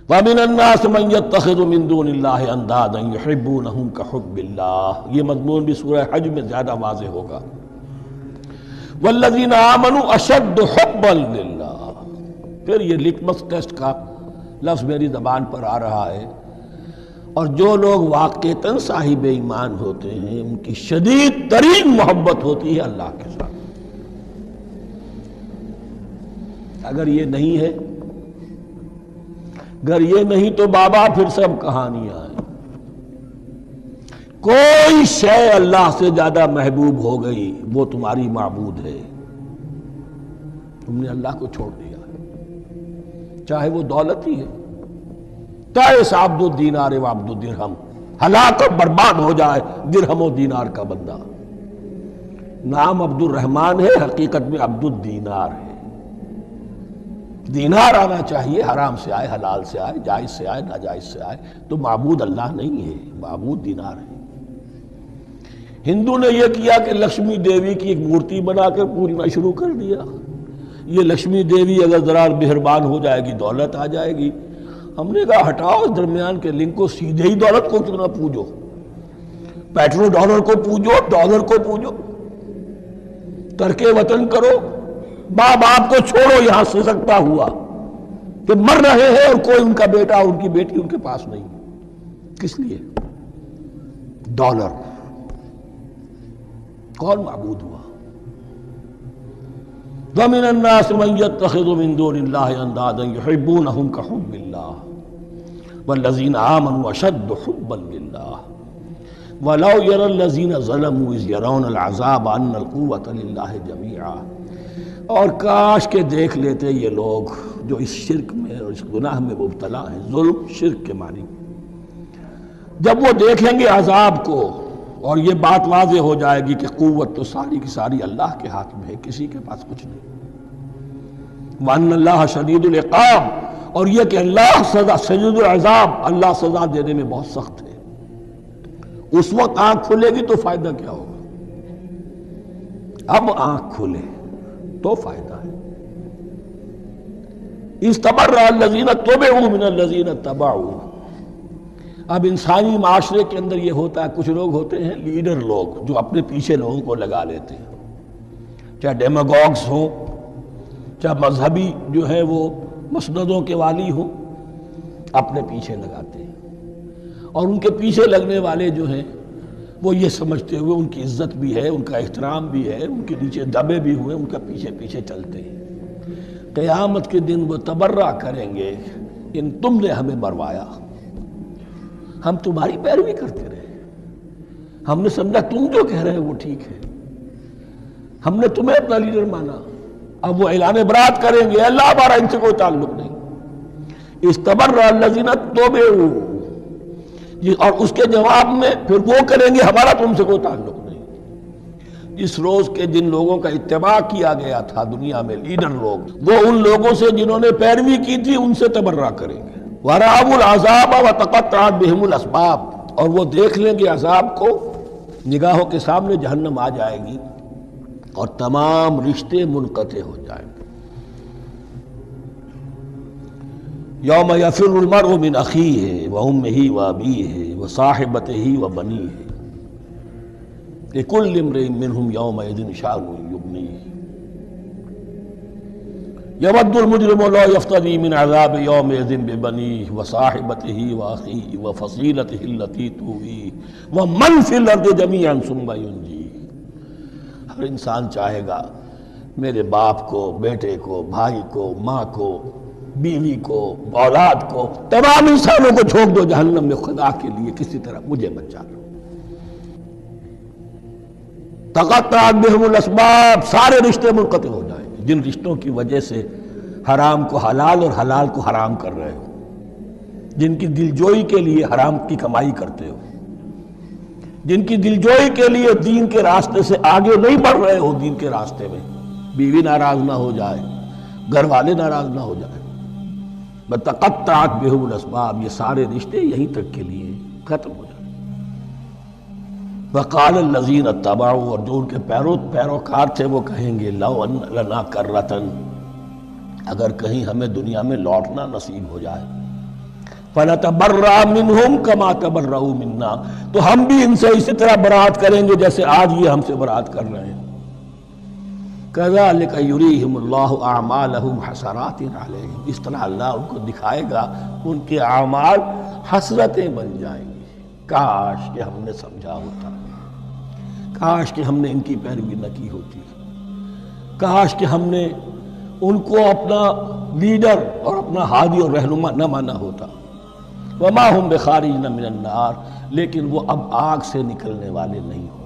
وَمِنَ النَّاسِ مَن يَتَّخِذُ مِن دُونِ اللَّهِ أَندَادًا يُحِبُّونَهُمْ كَحُبِّ اللَّهِ، یہ مضمون بھی سورہ حج میں زیادہ واضح ہوگا۔ وَالَّذِينَ آمَنُوا أَشَدُّ حُبًّا لِلَّهِ، پھر یہ لٹمس ٹیسٹ کا لفظ میری زبان پر آ رہا ہے، اور جو لوگ واقعتاً صاحب ایمان ہوتے ہیں ان کی شدید ترین محبت ہوتی ہے اللہ کے ساتھ۔ اگر یہ نہیں ہے، اگر یہ نہیں تو بابا پھر سب کہانیاں ہیں۔ کوئی شے اللہ سے زیادہ محبوب ہو گئی وہ تمہاری معبود ہے، تم نے اللہ کو چھوڑ دیا ہے، چاہے وہ دولت ہی ہے، تعس عبد الدینار و عبد الدرہم، ہلاک اور برباد ہو جائے درہم و دینار کا بندہ۔ نام عبد الرحمن ہے، حقیقت میں عبد الدینار ہے۔ دینار آنا چاہیے، حرام سے آئے، حلال سے آئے، جائز سے آئے، ناجائز سے آئے، تو معبود اللہ نہیں ہے، معبود دینار ہے۔ ہندو نے یہ کیا کہ لکشمی دیوی کی ایک مورتی بنا کر پوجنا شروع کر دیا۔ یہ لکشمی دیوی اگر ذرا مہربان ہو جائے گی دولت آ جائے گی۔ ہم نے کہا ہٹاؤ اس درمیان کے لنک کو، سیدھے ہی دولت کو کیوں نہ پوجو، پیٹرو ڈالر کو پوجو، ڈالر کو پوجو، ترک وطن کرو، ماں باپ کو چھوڑو یہاں سسکتا ہوا کہ مر رہے ہیں اور کوئی ان کا بیٹا ان کی بیٹی ان کے پاس نہیں۔ کس لیے؟ ڈالر۔ کون معبود ہوا؟ وَمِنَ النَّاسِ مَن يَتَّخِذُ مِن دُونِ اللَّهِ أَندَادًا يُحِبُّونَهُمْ كَحُبِّ اللَّهِ وَالَّذِينَ آمَنُوا أَشَدُّ حُبًّا لِلَّهِ وَلَوْ يَرَى الَّذِينَ ظَلَمُوا إِذْ يَرَوْنَ الْعَذَابَ أَنَّ الْقُوَّةَ لِلَّهِ جَمِيعًا، اور کاش کہ دیکھ لیتے یہ لوگ جو اس شرک میں اور اس گناہ میں مبتلا ہیں، ظلم شرک کے معنی، جب وہ دیکھیں گے عذاب کو اور یہ بات واضح ہو جائے گی کہ قوت تو ساری کی ساری اللہ کے ہاتھ میں ہے، کسی کے پاس کچھ نہیں۔ وَأَنَّ اللَّهَ شَدِيدُ الْعِقَابِ، اور یہ کہ اللہ سزا شدید العذاب، اللہ سزا دینے میں بہت سخت ہے۔ اس وقت آنکھ کھلے گی تو فائدہ کیا ہوگا؟ اب آنکھ کھلے تو فائدہ ہے۔ اِسْتَبَرَّأَ الَّذِينَ اتُّبِعُوا مِنَ الَّذِينَ اتَّبَعُوا، اب انسانی معاشرے کے اندر یہ ہوتا ہے، کچھ لوگ ہوتے ہیں لیڈر لوگ جو اپنے پیچھے لوگوں کو لگا لیتے ہیں، چاہے ڈیماگوگس ہوں، چاہے مذہبی جو ہے وہ مسندوں کے والی ہوں، اپنے پیچھے لگاتے ہیں، اور ان کے پیچھے لگنے والے جو ہیں وہ یہ سمجھتے ہوئے ان کی عزت بھی ہے، ان کا احترام بھی ہے، ان کے نیچے دبے بھی ہوئے ان کا پیچھے پیچھے چلتے ہیں۔ قیامت کے دن وہ تبرہ کریں گے، ان تم نے ہمیں مروایا، ہم تمہاری پیروی کرتے رہے، ہم نے سمجھا تم جو کہہ رہے ہو وہ ٹھیک ہے، ہم نے تمہیں اپنا لیڈر مانا۔ اب وہ اعلان برات کریں گے، اللہ ہمارا ان سے کوئی تعلق نہیں۔ استبرأ الذین اتبعوا، اور اس کے جواب میں پھر وہ کریں گے ہمارا تم سے کوئی تعلق نہیں۔ جس روز کے جن لوگوں کا اتباع کیا گیا تھا دنیا میں، لیڈر لوگ، وہ ان لوگوں سے جنہوں نے پیروی کی تھی ان سے تبرہ کریں گے۔ وَرَأَوُا الْعَذَابَ وَتَقَطَّعَتْ بِهِمُ الْأَسْبَابُ، اور وہ دیکھ لیں گے عذاب کو، نگاہوں کے سامنے جہنم آ جائے گی اور تمام رشتے منقطع ہو جائیں گے۔ یوم یفر المرء من اخیہ وامہ وابیہ وصاحبتہ وبنیہ لکل امرئ منہم یومئذ شأن یغنیہ یود المجرم لا یفتدی من عذاب یومئذ ببنیہ وصاحبتہ واخیہ وفصیلتہ التی تؤویہ ومن فی الارض جمیعا ثم ینجیہ۔ ہر انسان چاہے گا میرے باپ کو، بیٹے کو، بھائی کو، ماں کو، بیوی کو، اولاد کو، تمام انسانوں کو جھونک دو جہنم میں، خدا کے لیے کسی طرح مجھے بچا لو۔ تقطعت بہم الاسباب، سارے رشتے منقطع ہو جائیں گے، جن رشتوں کی وجہ سے حرام کو حلال اور حلال کو حرام کر رہے ہو، جن کی دلجوئی کے لیے حرام کی کمائی کرتے ہو، جن کی دلجوئی کے لیے دین کے راستے سے آگے نہیں بڑھ رہے ہو، دین کے راستے میں بیوی ناراض نہ ہو جائے، گھر والے ناراض نہ ہو جائے۔ تقطعت بہم الاسباب، یہ سارے رشتے یہیں تک کے لیے ختم ہو جائیں۔ وقال الذین اتبعوا، اور جو ان کے پیروکار تھے وہ کہیں گے لو ان لنا کرۃ، اگر کہیں ہمیں دنیا میں لوٹنا نصیب ہو جائے، فَنَتَبَرَّأَ مِنْهُمْ كَمَا تَبَرَّؤُوا مِنَّا، تو ہم بھی ان سے اسی طرح برات کریں گے جیسے آج یہ ہم سے برات کر رہے ہیں۔ كَذَلِكَ يُرِيهِمُ اللَّهُ أَعْمَالَهُمْ حَسَرَاتٍ عَلَيْهِمْ، اس طرح اللہ ان کو دکھائے گا، ان کے اعمال حسرتیں بن جائیں گی۔ کاش کہ ہم نے سمجھا ہوتا، کاش کہ ہم نے ان کی پیروی نہ کی ہوتی، کاش کہ ہم نے ان کو اپنا لیڈر اور اپنا ہادی اور رہنما نہ مانا ہوتا۔ وَمَا هُمْ بِخَارِجِينَ مِنَ النَّارِ، لیکن وہ اب آگ سے نکلنے والے نہیں ہوں۔